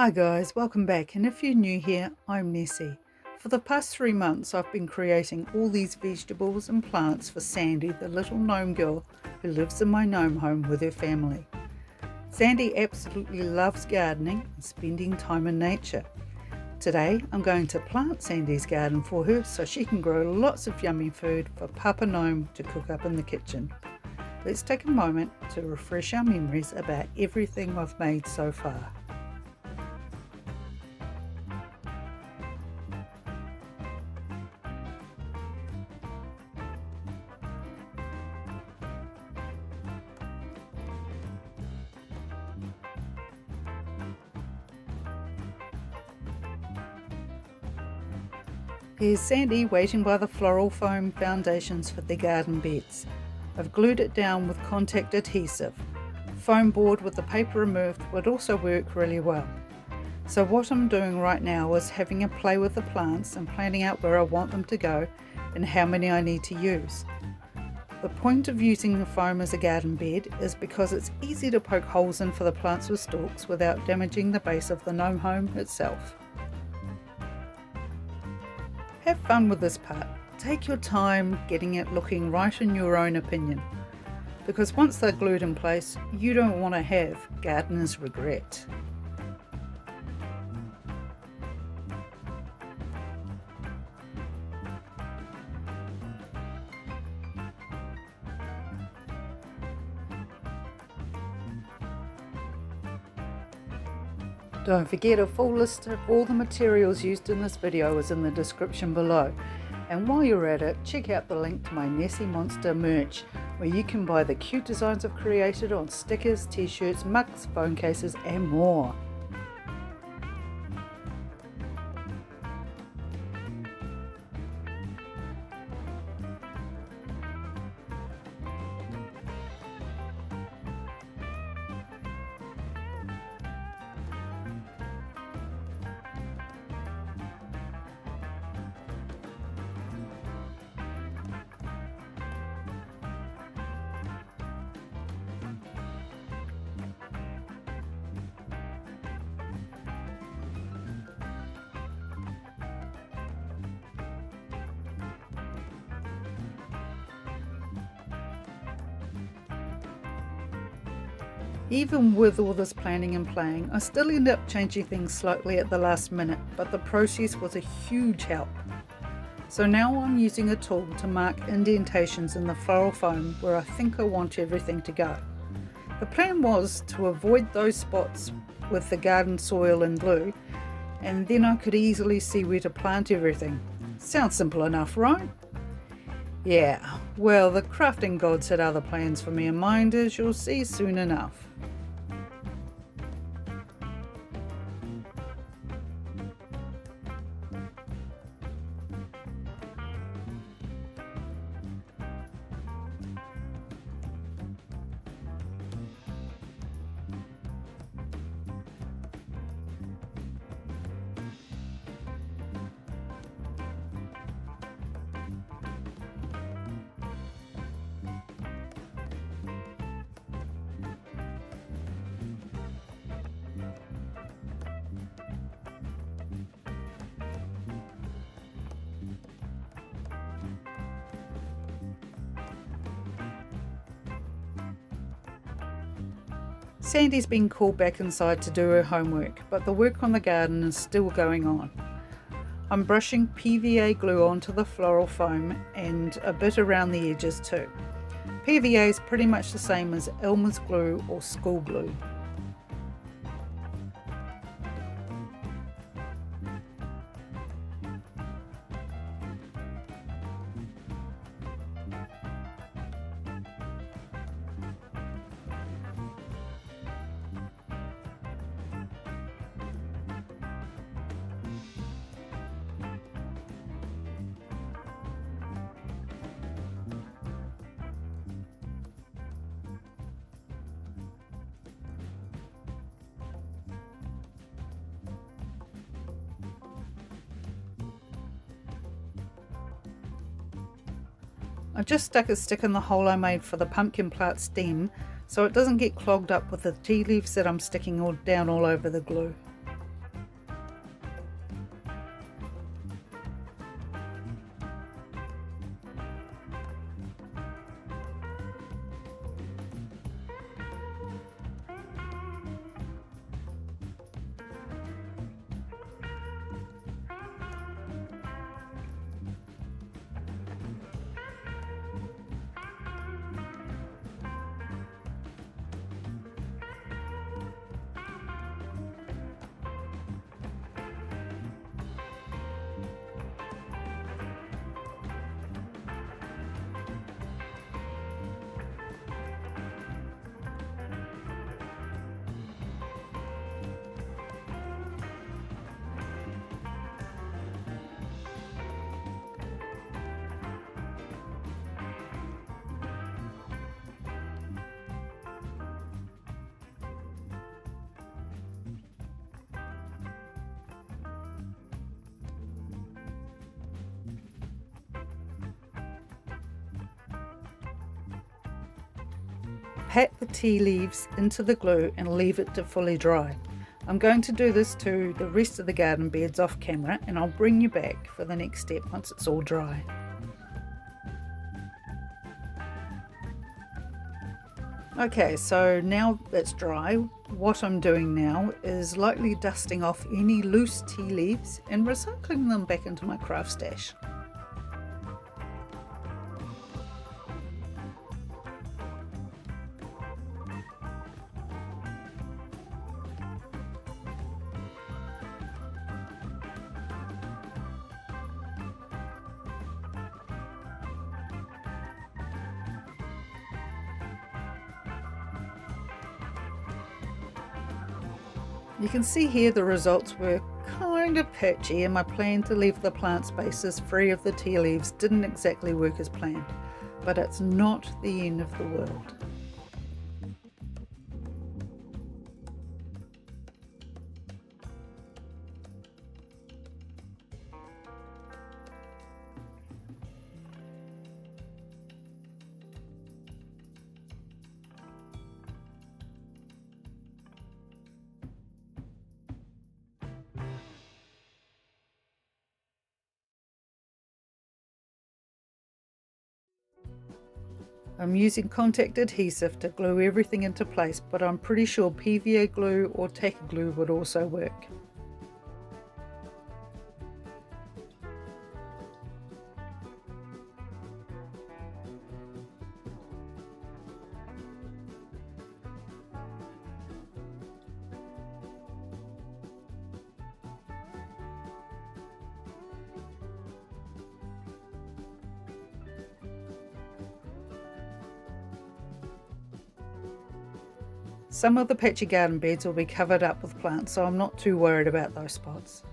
Hi guys, welcome back, and if you're new here, I'm Nessie. For the past 3 months I've been creating all these vegetables and plants for Sandy, the little gnome girl who lives in my gnome home with her family. Sandy absolutely loves gardening and spending time in nature. Today I'm going to plant Sandy's garden for her so she can grow lots of yummy food for Papa Gnome to cook up in the kitchen. Let's take a moment to refresh our memories about everything I've made so far. Here's Sandy waiting by the floral foam foundations for the garden beds. I've glued it down with contact adhesive. Foam board with the paper removed would also work really well. So what I'm doing right now is having a play with the plants and planning out where I want them to go and how many I need to use. The point of using the foam as a garden bed is because it's easy to poke holes in for the plants with stalks without damaging the base of the gnome home itself. Have fun with this part. Take your time getting it looking right in your own opinion, because once they're glued in place, you don't want to have gardener's regret. Don't forget, a full list of all the materials used in this video is in the description below. And while you're at it, check out the link to my Nessie Monster merch, where you can buy the cute designs I've created on stickers, t-shirts, mugs, phone cases and more. Even with all this planning and playing, I still end up changing things slightly at the last minute, but the process was a huge help. So now I'm using a tool to mark indentations in the floral foam where I think I want everything to go. The plan was to avoid those spots with the garden soil and glue, and then I could easily see where to plant everything. Sounds simple enough, right? Yeah, well, the crafting gods had other plans for me in mind, as you'll see soon enough. Sandy's been called back inside to do her homework, but the work on the garden is still going on. I'm brushing PVA glue onto the floral foam and a bit around the edges too. PVA is pretty much the same as Elmer's glue or school glue. I just stuck a stick in the hole I made for the pumpkin plant stem so it doesn't get clogged up with the tea leaves that I'm sticking down all over the glue. pat the tea leaves into the glue and leave it to fully dry. I'm going to do this to the rest of the garden beds off camera, and I'll bring you back for the next step once it's all dry. Okay, so now it's dry, what I'm doing now is lightly dusting off any loose tea leaves and recycling them back into my craft stash. You can see here the results were kind of patchy, and my plan to leave the plant spaces free of the tea leaves didn't exactly work as planned, but it's not the end of the world. I'm using contact adhesive to glue everything into place, but I'm pretty sure PVA glue or tacky glue would also work. Some of the patchy garden beds will be covered up with plants, so I'm not too worried about those spots.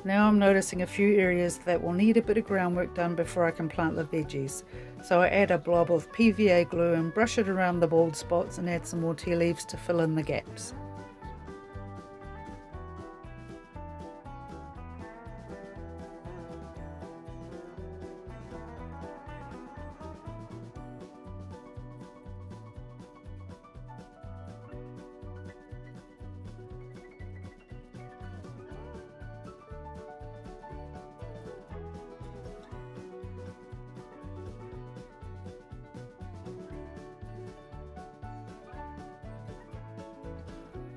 Now I'm noticing a few areas that will need a bit of groundwork done before I can plant the veggies. So I add a blob of PVA glue and brush it around the bald spots and add some more tea leaves to fill in the gaps.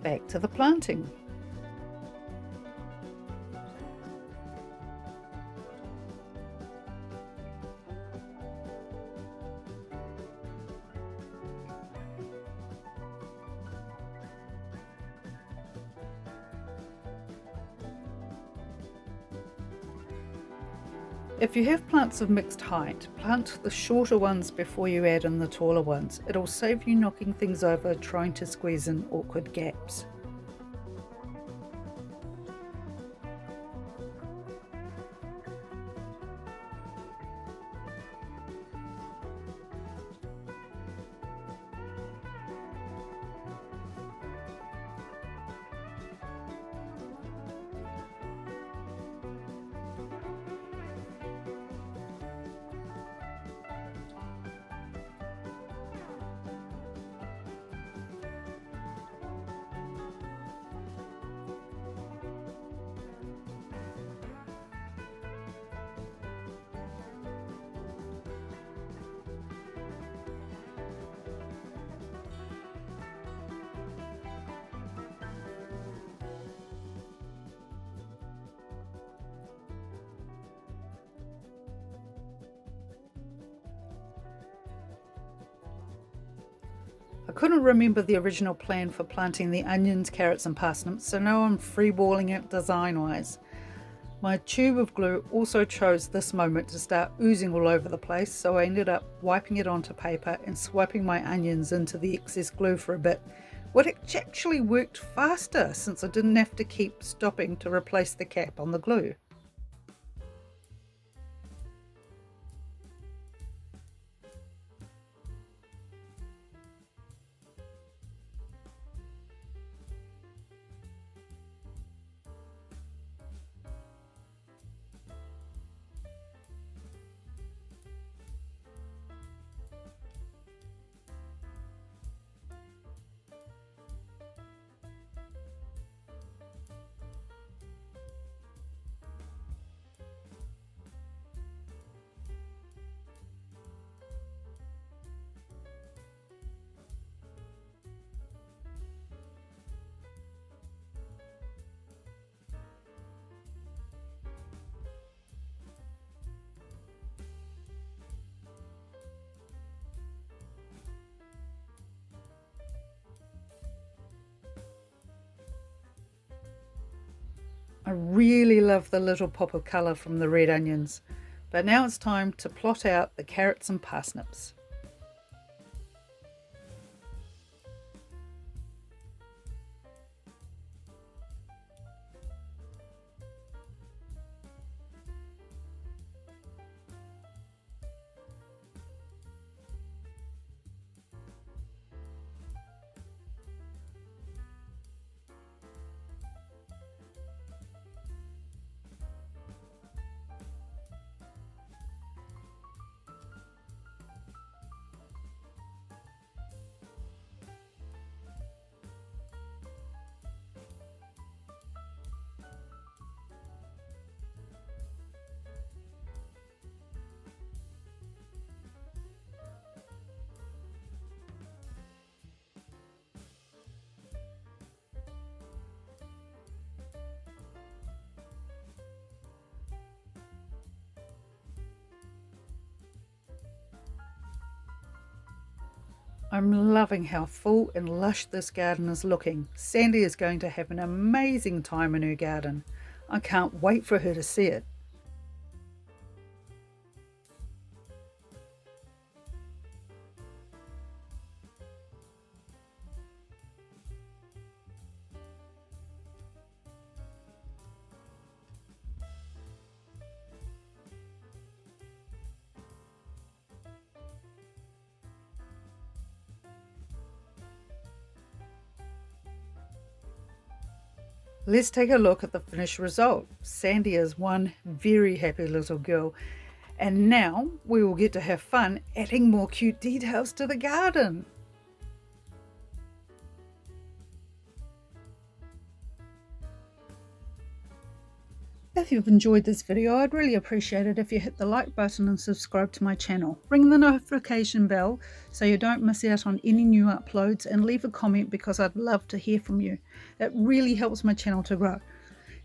Back to the planting. If you have plants of mixed height, plant the shorter ones before you add in the taller ones. It'll save you knocking things over trying to squeeze in awkward gaps. I couldn't remember the original plan for planting the onions, carrots and parsnips, so now I'm freeballing it design-wise. My tube of glue also chose this moment to start oozing all over the place, so I ended up wiping it onto paper and swiping my onions into the excess glue for a bit, which actually worked faster since I didn't have to keep stopping to replace the cap on the glue. I really love the little pop of colour from the red onions, but now it's time to plot out the carrots and parsnips. I'm loving how full and lush this garden is looking. Sandy is going to have an amazing time in her garden. I can't wait for her to see it. Let's take a look at the finished result. Sandy is one very happy little girl, and now we will get to have fun adding more cute details to the garden. If you've enjoyed this video, I'd really appreciate it if you hit the like button and subscribe to my channel. Ring the notification bell so you don't miss out on any new uploads, and leave a comment because I'd love to hear from you. It really helps my channel to grow.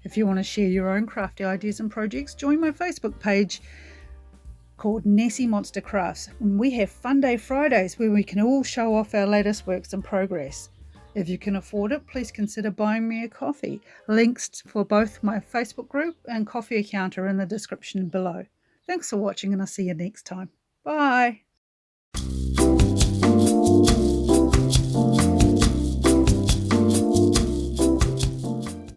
If you want to share your own crafty ideas and projects, join my Facebook page called Nessie Monster Crafts. And we have Fun Day Fridays where we can all show off our latest works in progress. If you can afford it, please consider buying me a coffee. Links for both my Facebook group and coffee account are in the description below. Thanks for watching, and I'll see you next time. Bye!